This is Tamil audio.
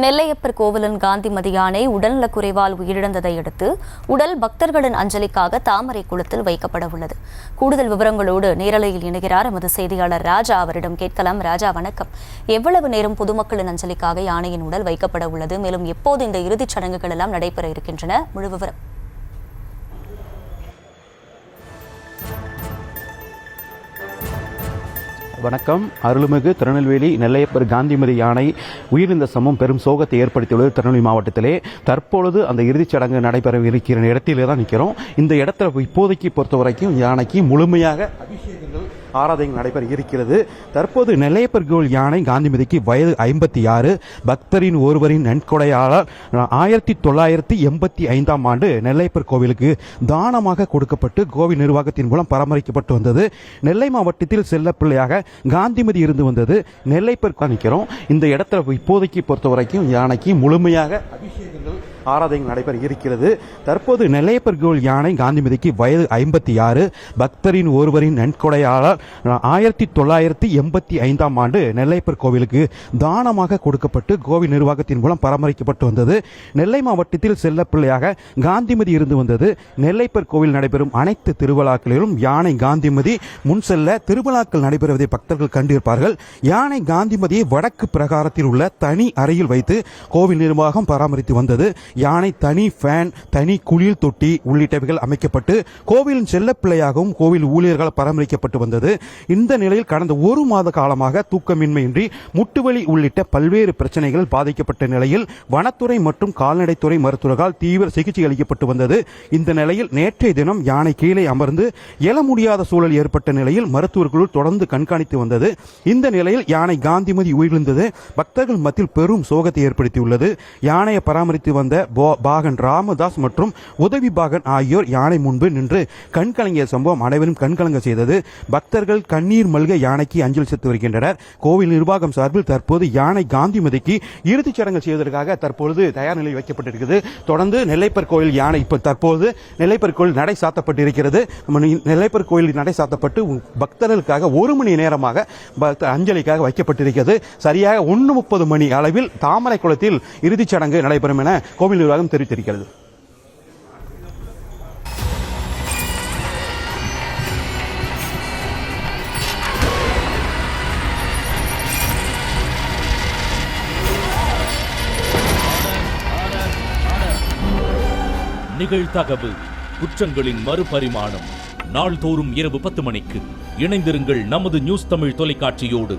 நெல்லையப்பர் கோவிலின் காந்திமதி யானை உடல்நலக்குறைவால் உயிரிழந்ததை அடுத்து உடல் பக்தர்களின் அஞ்சலிக்காக தாமரை குளத்தில் வைக்கப்பட உள்ளது. கூடுதல் விவரங்களோடு நேரலையில் இணைகிறார் எமது செய்தியாளர் ராஜா. அவரிடம் கேட்கலாம். ராஜா, வணக்கம். எவ்வளவு நேரம் பொதுமக்களின் அஞ்சலிக்காக யானையின் உடல் வைக்கப்பட உள்ளது? மேலும் எப்போது இந்த இறுதிச் சடங்குகள் எல்லாம் நடைபெற இருக்கின்றன? முழு விவரம். வணக்கம். அருள்மிகு திருநெல்வேலி நெல்லையப்பர் காந்திமதி யானை உயிரிழந்த சம்பவம் பெரும் சோகத்தை ஏற்படுத்தியுள்ளது திருநெல்வேலி மாவட்டத்திலே. தற்பொழுது அந்த இறுதிச் சடங்கு நடைபெற இருக்கிற இடத்திலே தான் நிற்கிறோம். இந்த இடத்துல இப்போதைக்கு பொறுத்த வரைக்கும் யானைக்கு முழுமையாக அபிஷேகங்கள் ஆராதனை நடைபெற இருக்கிறது. தற்போது நெல்லையப்பர் கோவில் யானை காந்திமதிக்கு வயது 56. பக்தரின் ஒருவரின் நன்கொடையாளர் 1985 ஆண்டு நெல்லையப்பர் கோவிலுக்கு தானமாக கொடுக்கப்பட்டு கோவில் நிர்வாகத்தின் மூலம் பராமரிக்கப்பட்டு வந்தது. நெல்லை மாவட்டத்தில் செல்ல பிள்ளையாக காந்திமதி இருந்து வந்தது. நெல்லையப்பர் நிற்கிறோம். இந்த இடத்துல இப்போதைக்கு பொறுத்த வரைக்கும் யானைக்கு முழுமையாக அபிஷேகங்கள் ஆராதனை நடைபெற இருக்கிறது. தற்போது நெல்லையப்பர் கோவில் யானை காந்திமதிக்கு வயது 56. பக்தரின் ஒருவரின் நன்கொடையாளர் 1985 ஆண்டு நெல்லையப்பர் கோவிலுக்கு தானமாக கொடுக்கப்பட்டு கோவில் நிர்வாகத்தின் மூலம் பராமரிக்கப்பட்டு வந்தது. நெல்லை மாவட்டத்தில் செல்ல பிள்ளையாக காந்திமதி இருந்து வந்தது. நெல்லையப்பர் கோவில் நடைபெறும் அனைத்து திருவிழாக்களிலும் யானை காந்திமதி முன் செல்ல திருவிழாக்கள் நடைபெறுவதை பக்தர்கள் கண்டிருப்பார்கள். யானை காந்திமதியை வடக்கு பிரகாரத்தில் உள்ள தனி அறையில் வைத்து கோவில் நிர்வாகம் பராமரித்து வந்தது. யானை தனி ஃபேன், தனி குளியல் தொட்டி உள்ளிட்டவைகள் அமைக்கப்பட்டு கோவிலின் செல்லப்பிள்ளையாகவும் கோவில் ஊழியர்கள் பராமரிக்கப்பட்டு வந்தது. இந்த நிலையில் கடந்த ஒரு மாத காலமாக தூக்கமின்மையின்றி முட்டுவலி உள்ளிட்ட பல்வேறு பிரச்சனைகள் பாதிக்கப்பட்ட நிலையில் வனத்துறை மற்றும் கால்நடைத்துறை மருத்துவர்களால் தீவிர சிகிச்சை அளிக்கப்பட்டு வந்தது. இந்த நிலையில் நேற்றைய தினம் யானை கீழே அமர்ந்து எழ முடியாத சூழல் ஏற்பட்ட நிலையில் மருத்துவர்கள் தொடர்ந்து கண்காணித்து வந்தது. இந்த நிலையில் யானை காந்திமதி உயிரிழந்தது பக்தர்கள் மத்தியில் பெரும் சோகத்தை ஏற்படுத்தியுள்ளது. யானையை பராமரித்து வந்த பாகன் ராமதாஸ் மற்றும் உதவி பாகன் ஆகியோர் யானை முன்பு நின்று கண்கலங்கிய சம்பவம் அனைவரும் கண்கலங்க செய்தது. பக்தர்கள் கண்ணீர் மல்க யானைக்கு அஞ்சலி செலுத்தி வருகின்றனர். கோவில் நிர்வாகம் சார்பில் தற்போது யானை காந்திமதிக்கு இறுதிச் சடங்கு செய்வதற்காக தற்பொழுது தயார் நிலையில் வைக்கப்பட்டிருக்கிறது. தொடர்ந்து நெல்லையப்பர் கோயில் யானை இப்போ தற்போது நெல்லையப்பர் கோயில் நடை சாத்தப்பட்டிருக்கிறது. நெல்லையப்பர் கோயில் நடை சாத்தப்பட்டு பக்தர்களுக்காக 1 மணி நேரமாக அஞ்சலிக்காக வைக்கப்பட்டிருக்கிறது. சரியாக 1:30 மணி அளவில் தாமரை குளத்தில் இறுதிச் சடங்கு நடைபெறும் என கோவில் நிர்வாகம் தெரிவித்திருக்கிறது. நிகழ்தகவு குற்றங்களின் மறுபரிமாணம். நாள்தோறும் இரவு 10 மணிக்கு இணைந்திருங்கள் நமது நியூஸ் தமிழ் தொலைக்காட்சியோடு.